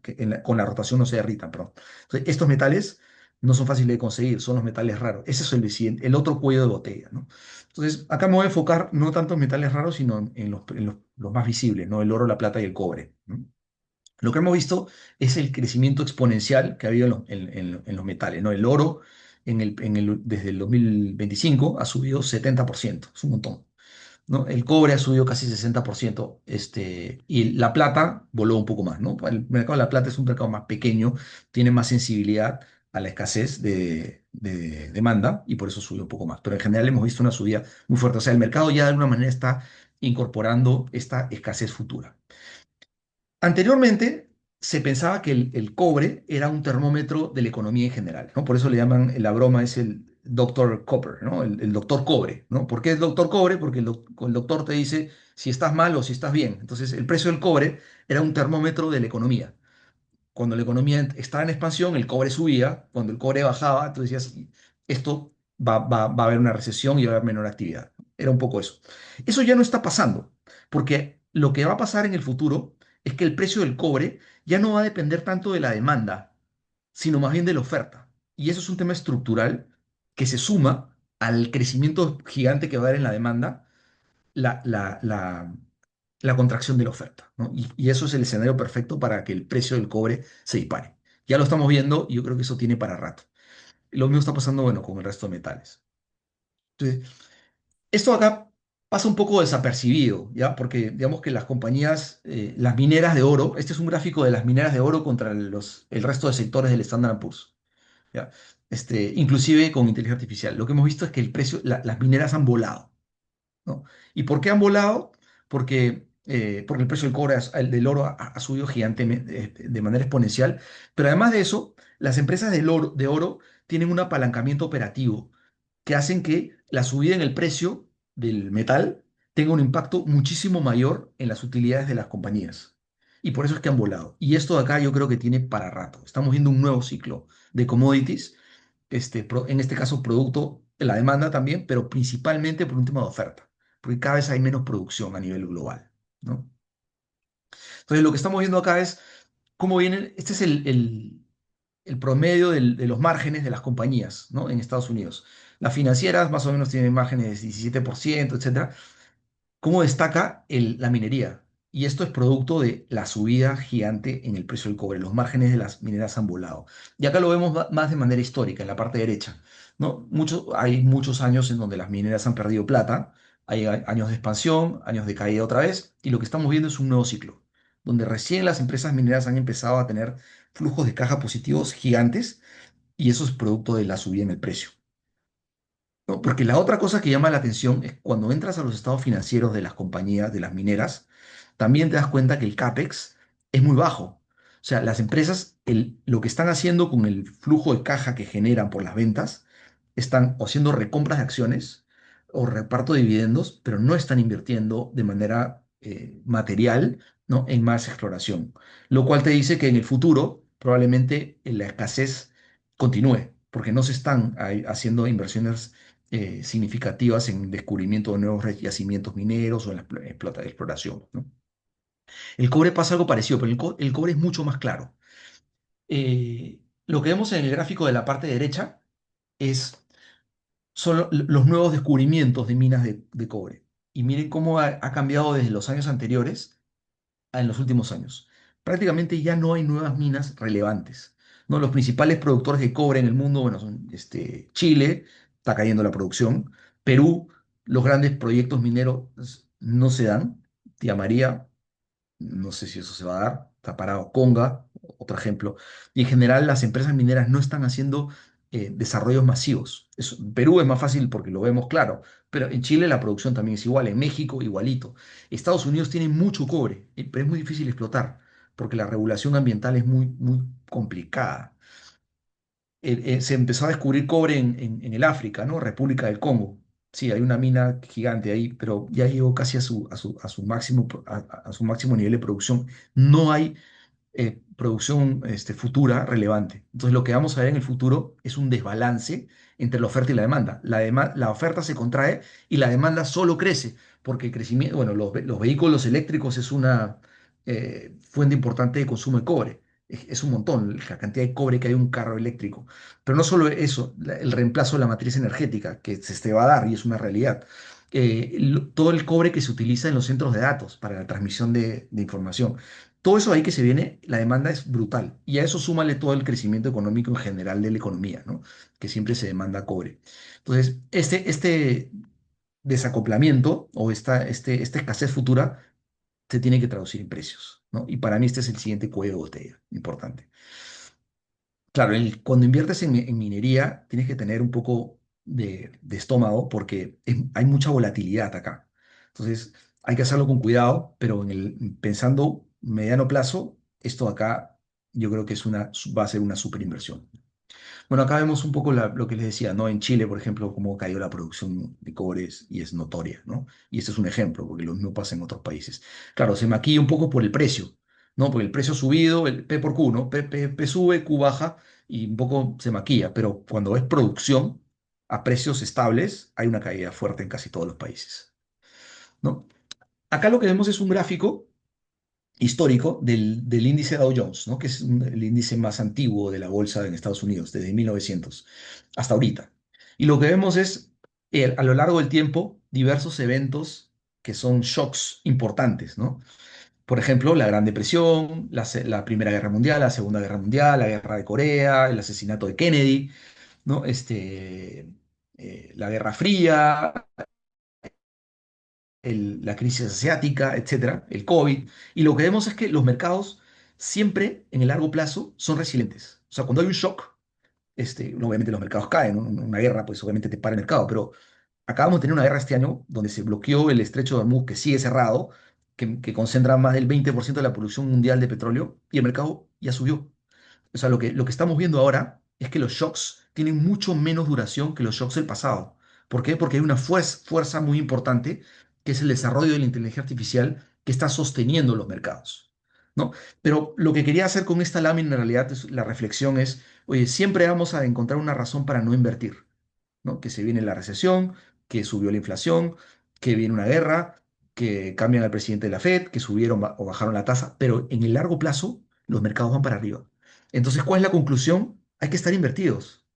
con la rotación no se derritan, perdón. Entonces, estos metales no son fáciles de conseguir, son los metales raros. Ese es el otro cuello de botella, ¿no? Entonces, acá me voy a enfocar no tanto en metales raros, sino los más visibles, ¿no? El oro, la plata y el cobre, ¿no? Lo que hemos visto es el crecimiento exponencial que ha habido en los metales, ¿no? El oro desde el 2025 ha subido 70%, es un montón, ¿no? El cobre ha subido casi 60%, y la plata voló un poco más, ¿no? El mercado de la plata es un mercado más pequeño, tiene más sensibilidad a la escasez de demanda y por eso subió un poco más. Pero en general hemos visto una subida muy fuerte. O sea, el mercado ya de alguna manera está incorporando esta escasez futura. Anteriormente se pensaba que el cobre era un termómetro de la economía en general, ¿no? Por eso le llaman, la broma es el doctor Copper, ¿no? El doctor cobre, ¿no? ¿Por qué el doctor cobre? Porque el doctor te dice si estás mal o si estás bien. Entonces, el precio del cobre era un termómetro de la economía. Cuando la economía estaba en expansión, el cobre subía. Cuando el cobre bajaba, tú decías, esto va a haber una recesión y va a haber menor actividad. Era un poco eso. Eso ya no está pasando, porque lo que va a pasar en el futuro es que el precio del cobre ya no va a depender tanto de la demanda, sino más bien de la oferta. Y eso es un tema estructural que se suma al crecimiento gigante que va a haber en la demanda, la, la, la, la contracción de la oferta, ¿no? Y eso es el escenario perfecto para que el precio del cobre se dispare. Ya lo estamos viendo y yo creo que eso tiene para rato. Lo mismo está pasando, bueno, con el resto de metales. Entonces, esto acá pasa un poco desapercibido, ¿ya? Porque digamos que las compañías, las mineras de oro, este es un gráfico de las mineras de oro contra el resto de sectores del Standard Poor's, ¿ya? Inclusive con inteligencia artificial. Lo que hemos visto es que las mineras han volado, ¿no? ¿Y por qué han volado? Porque el precio del cobre, el del oro ha subido gigantemente, de manera exponencial, pero además de eso, las empresas de oro tienen un apalancamiento operativo que hacen que la subida en el precio del metal tenga un impacto muchísimo mayor en las utilidades de las compañías. Y por eso es que han volado. Y esto de acá yo creo que tiene para rato. Estamos viendo un nuevo ciclo de commodities, en este caso producto de la demanda también, pero principalmente por un tema de oferta, porque cada vez hay menos producción a nivel global, ¿no? Entonces lo que estamos viendo acá es cómo vienen, este es el promedio de los márgenes de las compañías, ¿no? En Estados Unidos. Las financieras más o menos tienen márgenes de 17%, etcétera. ¿Cómo destaca la minería? Y esto es producto de la subida gigante en el precio del cobre. Los márgenes de las mineras han volado. Y acá lo vemos más de manera histórica, en la parte derecha, ¿no? Hay muchos años en donde las mineras han perdido plata, hay años de expansión, años de caída otra vez, y lo que estamos viendo es un nuevo ciclo, donde recién las empresas mineras han empezado a tener flujos de caja positivos gigantes y eso es producto de la subida en el precio. ¿No? Porque la otra cosa que llama la atención es cuando entras a los estados financieros de las compañías, de las mineras, también te das cuenta que el CAPEX es muy bajo. O sea, las empresas, lo que están haciendo con el flujo de caja que generan por las ventas, están o haciendo recompras de acciones o reparto de dividendos, pero no están invirtiendo de manera material, ¿no? En más exploración. Lo cual te dice que en el futuro probablemente la escasez continúe, porque no se están haciendo inversiones significativas en descubrimiento de nuevos yacimientos mineros o en la exploración, ¿no? El cobre pasa algo parecido, pero el cobre es mucho más claro. Lo que vemos en el gráfico de la parte derecha es, son los nuevos descubrimientos de minas de cobre. Y miren cómo ha cambiado desde los años anteriores en los últimos años. Prácticamente ya no hay nuevas minas relevantes, ¿no? Los principales productores de cobre en el mundo, bueno, son Chile, está cayendo la producción, Perú, los grandes proyectos mineros no se dan, Tía María, no sé si eso se va a dar, está parado Conga, otro ejemplo, y en general las empresas mineras no están haciendo desarrollos masivos. Perú es más fácil porque lo vemos claro, pero en Chile la producción también es igual, en México igualito. Estados Unidos tiene mucho cobre, pero es muy difícil explotar porque la regulación ambiental es muy, muy complicada. Se empezó a descubrir cobre en el África, ¿no? República del Congo. Sí, hay una mina gigante ahí, pero ya llegó casi a su máximo, a su máximo nivel de producción. No hay producción futura relevante. Entonces, lo que vamos a ver en el futuro es un desbalance entre la oferta y la demanda. La oferta se contrae y la demanda solo crece, porque el crecimiento, bueno, los vehículos eléctricos es una fuente importante de consumo de cobre. Es un montón la cantidad de cobre que hay en un carro eléctrico. Pero no solo eso, el reemplazo de la matriz energética que se va a dar y es una realidad. Todo el cobre que se utiliza en los centros de datos para la transmisión de información. Todo eso ahí que se viene, la demanda es brutal. Y a eso súmale todo el crecimiento económico en general de la economía, ¿no? Que siempre se demanda cobre. Entonces, este desacoplamiento o esta escasez futura se tiene que traducir en precios, ¿no? Y para mí este es el siguiente cuello de botella, importante. Claro, cuando inviertes en minería, tienes que tener un poco de estómago porque hay mucha volatilidad acá. Entonces, hay que hacerlo con cuidado, pero pensando mediano plazo, esto acá yo creo que va a ser una super inversión. Bueno, acá vemos un poco lo que les decía, ¿no? En Chile, por ejemplo, cómo cayó la producción de cobre y es notoria, ¿no? Y este es un ejemplo, porque lo mismo pasa en otros países. Claro, se maquilla un poco por el precio, ¿no? Porque el precio ha subido, el P por Q, ¿no? P sube, Q baja y un poco se maquilla, pero cuando es producción a precios estables, hay una caída fuerte en casi todos los países, ¿no? Acá lo que vemos es un gráfico histórico del índice Dow Jones, ¿no? Que es el índice más antiguo de la bolsa en Estados Unidos, desde 1900 hasta ahorita. Y lo que vemos es, a lo largo del tiempo, diversos eventos que son shocks importantes, ¿no? Por ejemplo, la Gran Depresión, la Primera Guerra Mundial, la Segunda Guerra Mundial, la Guerra de Corea, el asesinato de Kennedy, ¿no? La Guerra Fría, la crisis asiática, etcétera, el COVID. Y lo que vemos es que los mercados siempre en el largo plazo son resilientes. O sea, cuando hay un shock, obviamente los mercados caen, ¿no? Una guerra, pues obviamente te para el mercado, pero acabamos de tener una guerra este año donde se bloqueó el estrecho de Hormuz, que sigue cerrado, que concentra más del 20% de la producción mundial de petróleo, y el mercado ya subió. O sea, lo que estamos viendo ahora es que los shocks tienen mucho menos duración que los shocks del pasado. ¿Por qué? Porque hay una fuerza muy importante que es el desarrollo de la inteligencia artificial que está sosteniendo los mercados, ¿no? Pero lo que quería hacer con esta lámina en realidad la reflexión es, oye, siempre vamos a encontrar una razón para no invertir, ¿no? Que se viene la recesión, que subió la inflación, que viene una guerra, que cambian al presidente de la Fed, que subieron o bajaron la tasa, pero en el largo plazo los mercados van para arriba. Entonces, ¿cuál es la conclusión? Hay que estar invertidos,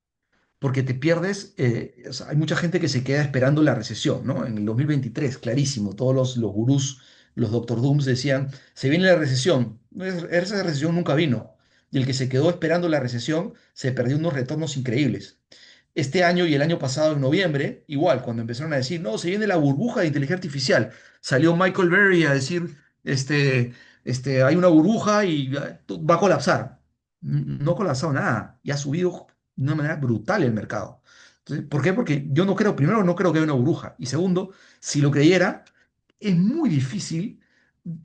porque te pierdes, o sea, hay mucha gente que se queda esperando la recesión, ¿no? En el 2023, clarísimo, todos los gurús, los Doctor Dooms decían, se viene la recesión. Esa recesión nunca vino. Y el que se quedó esperando la recesión se perdió unos retornos increíbles. Este año y el año pasado, en noviembre, igual, cuando empezaron a decir, no, se viene la burbuja de inteligencia artificial, salió Michael Berry a decir, hay una burbuja y va a colapsar. no ha colapsado nada y ha subido de una manera brutal el mercado. Entonces, ¿por qué? Porque yo no creo, primero, no creo que haya una burbuja. Y segundo, si lo creyera, es muy difícil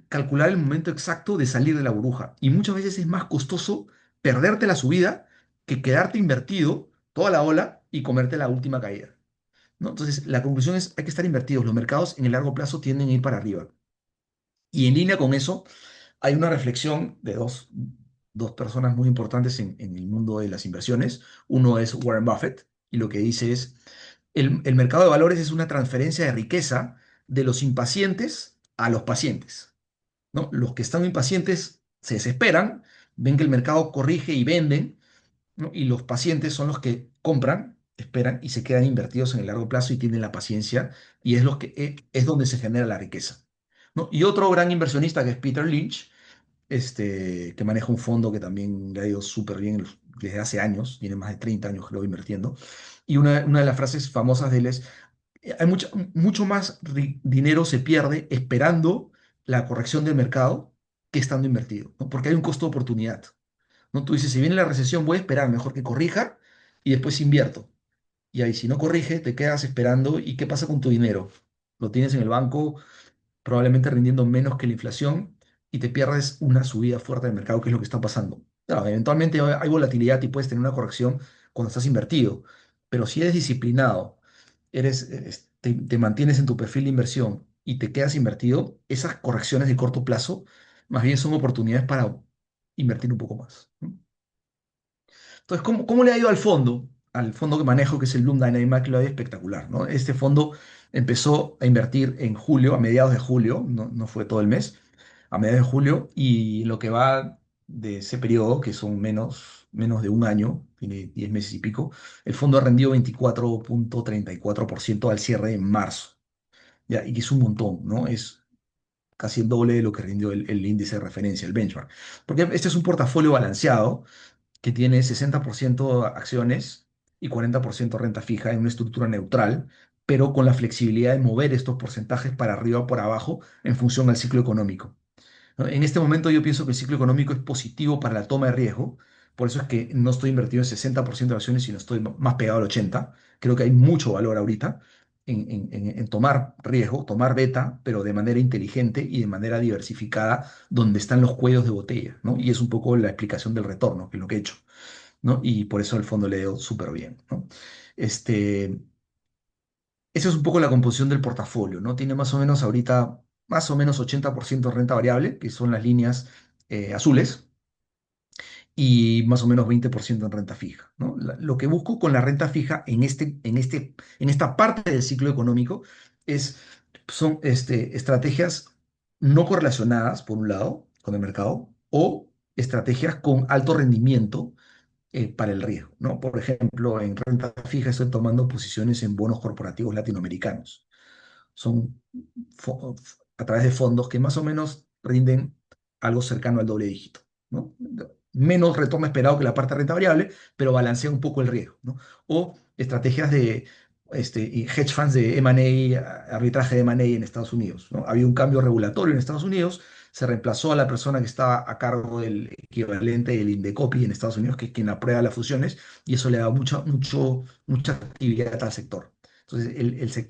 calcular el momento exacto de salir de la burbuja. Y muchas veces es más costoso perderte la subida que quedarte invertido toda la ola y comerte la última caída, ¿no? Entonces, la conclusión es, hay que estar invertidos. Los mercados en el largo plazo tienden a ir para arriba. Y en línea con eso, hay una reflexión de dos personas muy importantes en el mundo de las inversiones. Uno es Warren Buffett, y lo que dice es, el mercado de valores es una transferencia de riqueza de los impacientes a los pacientes, ¿no? Los que están impacientes se desesperan, ven que el mercado corrige y venden, ¿no? Y los pacientes son los que compran, esperan y se quedan invertidos en el largo plazo y tienen la paciencia, y es, es donde se genera la riqueza, ¿no? Y otro gran inversionista que es Peter Lynch, que maneja un fondo que también le ha ido súper bien desde hace años, tiene más de 30 años creo invirtiendo, y una de las frases famosas de él es, hay mucho más dinero se pierde esperando la corrección del mercado que estando invertido, ¿no? Porque hay un costo de oportunidad, ¿no? Tú dices, si viene la recesión, voy a esperar, mejor que corrija y después invierto. Y ahí, si no corrige, te quedas esperando. ¿Y qué pasa con tu dinero? Lo tienes en el banco, probablemente rindiendo menos que la inflación, y te pierdes una subida fuerte del mercado, que es lo que está pasando. Claro, eventualmente hay volatilidad y puedes tener una corrección cuando estás invertido, pero si eres disciplinado, te mantienes en tu perfil de inversión y te quedas invertido, esas correcciones de corto plazo más bien son oportunidades para invertir un poco más, ¿no? Entonces, ¿cómo le ha ido al fondo? Al fondo que manejo, que es el Bloom Dynamic, lo ha ido espectacular, ¿no? Este fondo empezó a invertir en julio, a mediados de julio, no fue todo el mes, a mediados de julio, y lo que va de ese periodo, que son menos de un año, tiene 10 meses y pico, el fondo ha rendido 24,34% al cierre en marzo, ¿ya? Y que es un montón, ¿no? Es casi el doble de lo que rindió el índice de referencia, el benchmark. Porque este es un portafolio balanceado que tiene 60% acciones y 40% renta fija en una estructura neutral, pero con la flexibilidad de mover estos porcentajes para arriba o por abajo en función al ciclo económico, ¿no? En este momento yo pienso que el ciclo económico es positivo para la toma de riesgo, por eso es que no estoy invertido en 60% de acciones, sino estoy más pegado al 80%. Creo que hay mucho valor ahorita en tomar riesgo, tomar beta, pero de manera inteligente y de manera diversificada, donde están los cuellos de botella, ¿no? Y es un poco la explicación del retorno, que es lo que he hecho, ¿no? Y por eso el fondo le dio súper bien, ¿no? Este, Esa es un poco la composición del portafolio, ¿no? Tiene más o menos ahorita, más o menos 80% renta variable, que son las líneas azules, y más o menos 20% en renta fija, ¿no? Lo que busco con la renta fija en esta parte del ciclo económico son estrategias no correlacionadas, por un lado, con el mercado, o estrategias con alto rendimiento para el riesgo, ¿no? Por ejemplo, en renta fija estoy tomando posiciones en bonos corporativos latinoamericanos. Son a través de fondos que más o menos rinden algo cercano al doble dígito, ¿no? Menos retorno esperado que la parte de renta variable, pero balancea un poco el riesgo, ¿no? O estrategias de y hedge funds de M&A, arbitraje de M&A en Estados Unidos, ¿no? Había un cambio regulatorio en Estados Unidos, se reemplazó a la persona que estaba a cargo del equivalente del Indecopi en Estados Unidos, que es quien aprueba las fusiones, y eso le da mucha actividad al sector. Entonces,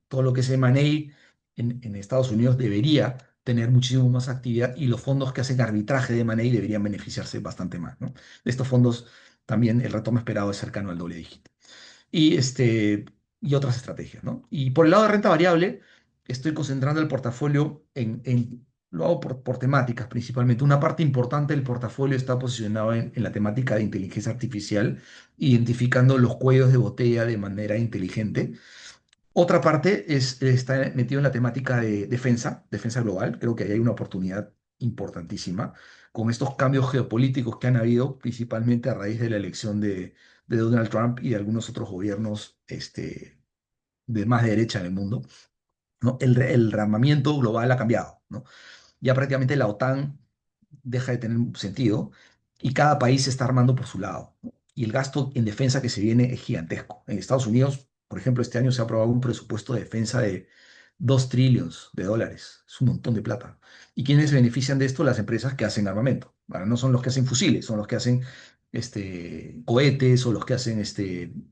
todo lo que es M&A en Estados Unidos debería tener muchísimo más actividad, y los fondos que hacen arbitraje de M&A deberían beneficiarse bastante más, ¿no? De estos fondos también el retorno esperado es cercano al doble dígito. Y, y otras estrategias, ¿no? Y por el lado de renta variable, estoy concentrando el portafolio lo hago por temáticas principalmente. Una parte importante del portafolio está posicionado en la temática de inteligencia artificial, identificando los cuellos de botella de manera inteligente. Otra parte está metido en la temática de defensa global. Creo que ahí hay una oportunidad importantísima con estos cambios geopolíticos que han habido, principalmente a raíz de la elección de Donald Trump y de algunos otros gobiernos de más derecha en el mundo, ¿no? El armamento global ha cambiado, ¿no? Ya prácticamente la OTAN deja de tener sentido y cada país se está armando por su lado, ¿no? Y el gasto en defensa que se viene es gigantesco. En Estados Unidos, por ejemplo, este año se ha aprobado un presupuesto de defensa de $2 trillones. Es un montón de plata. ¿Y quiénes se benefician de esto? Las empresas que hacen armamento. Ahora, no son los que hacen fusiles, son los que hacen cohetes o los que hacen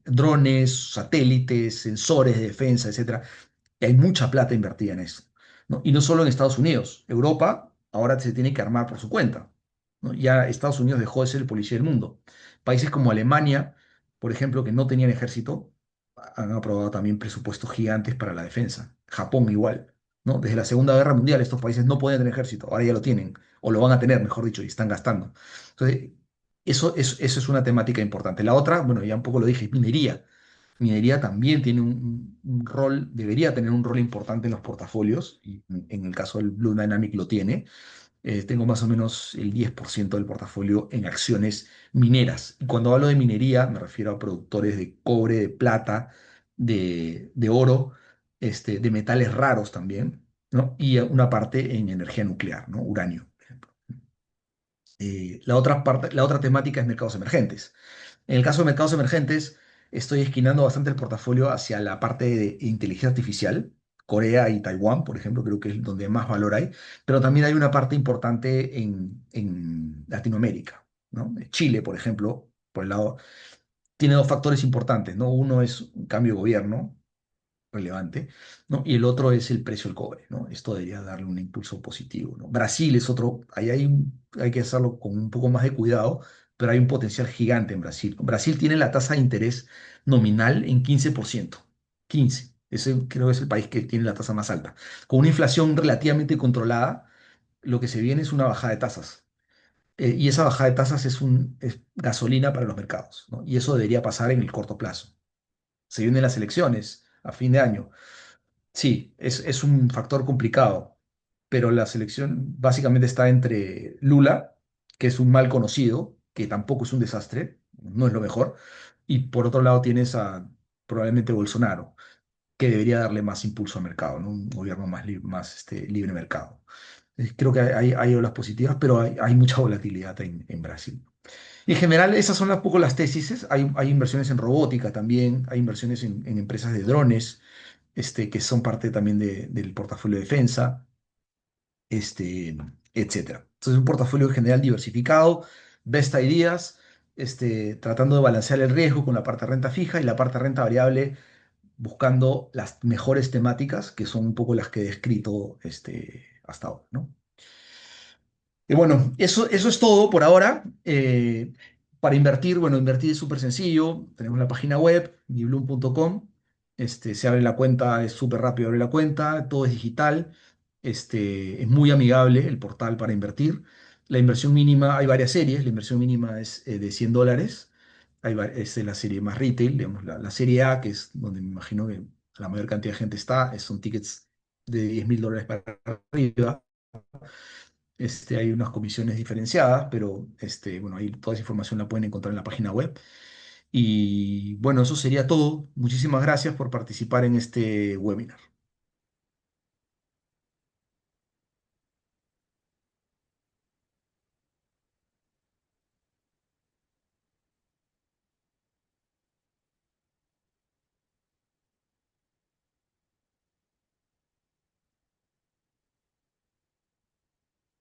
drones, satélites, sensores de defensa, etcétera. Y hay mucha plata invertida en eso, ¿no? Y no solo en Estados Unidos. Europa ahora se tiene que armar por su cuenta, ¿no? Ya Estados Unidos dejó de ser el policía del mundo. Países como Alemania, por ejemplo, que no tenían ejército, han aprobado también presupuestos gigantes para la defensa. Japón igual, ¿no? Desde la Segunda Guerra Mundial estos países no podían tener ejército, ahora ya lo tienen, o lo van a tener, mejor dicho, y están gastando. Entonces, eso es una temática importante. La otra, bueno, ya un poco lo dije, es minería. Minería también tiene un rol, debería tener un rol importante en los portafolios, y en el caso del Blue Dynamic lo tiene. Tengo más o menos el 10% del portafolio en acciones mineras. Y cuando hablo de minería, me refiero a productores de cobre, de plata, de oro, de metales raros también, ¿no? Y una parte en energía nuclear, ¿no? Uranio, por ejemplo. La otra parte, la otra temática es mercados emergentes. En el caso de mercados emergentes, estoy esquinando bastante el portafolio hacia la parte de inteligencia artificial. Corea y Taiwán, por ejemplo, creo que es donde más valor hay, pero también hay una parte importante en Latinoamérica, ¿no? Chile, por ejemplo, por el lado, tiene dos factores importantes, ¿no? Uno es un cambio de gobierno, relevante, ¿no? Y el otro es el precio del cobre, ¿no? Esto debería darle un impulso positivo, ¿no? Brasil es otro, ahí hay que hacerlo con un poco más de cuidado, pero hay un potencial gigante en Brasil. Brasil tiene la tasa de interés nominal en 15%, 15. Ese creo que es el país que tiene la tasa más alta. Con una inflación relativamente controlada, lo que se viene es una bajada de tasas. Y esa bajada de tasas es gasolina para los mercados, ¿no? Y eso debería pasar en el corto plazo. Se vienen las elecciones a fin de año. Sí, es un factor complicado, pero la selección básicamente está entre Lula, que es un mal conocido, que tampoco es un desastre, no es lo mejor, y por otro lado tienes a probablemente Bolsonaro, que debería darle más impulso al mercado, ¿no? Un gobierno más libre mercado. Creo que hay olas positivas, pero hay mucha volatilidad en Brasil. Y en general, esas son un poco las tesis. Hay inversiones en robótica también, hay inversiones en empresas de drones, que son parte también del portafolio de defensa, etcétera. Entonces, un portafolio en general diversificado, best ideas, tratando de balancear el riesgo con la parte de renta fija y la parte de renta variable, buscando las mejores temáticas, que son un poco las que he descrito hasta ahora, ¿no? Y bueno, eso es todo por ahora. Para invertir, bueno, invertir es súper sencillo. Tenemos la página web, mibloom.com. Se abre la cuenta, es súper rápido abrir la cuenta, todo es digital. Es muy amigable el portal para invertir. La inversión mínima, hay varias series. La inversión mínima es de $100. Es la serie más retail, digamos, la serie A, que es donde me imagino que la mayor cantidad de gente está, son tickets de $10.000 para arriba. Hay unas comisiones diferenciadas, pero bueno, ahí toda esa información la pueden encontrar en la página web. Y bueno, eso sería todo. Muchísimas gracias por participar en este webinar.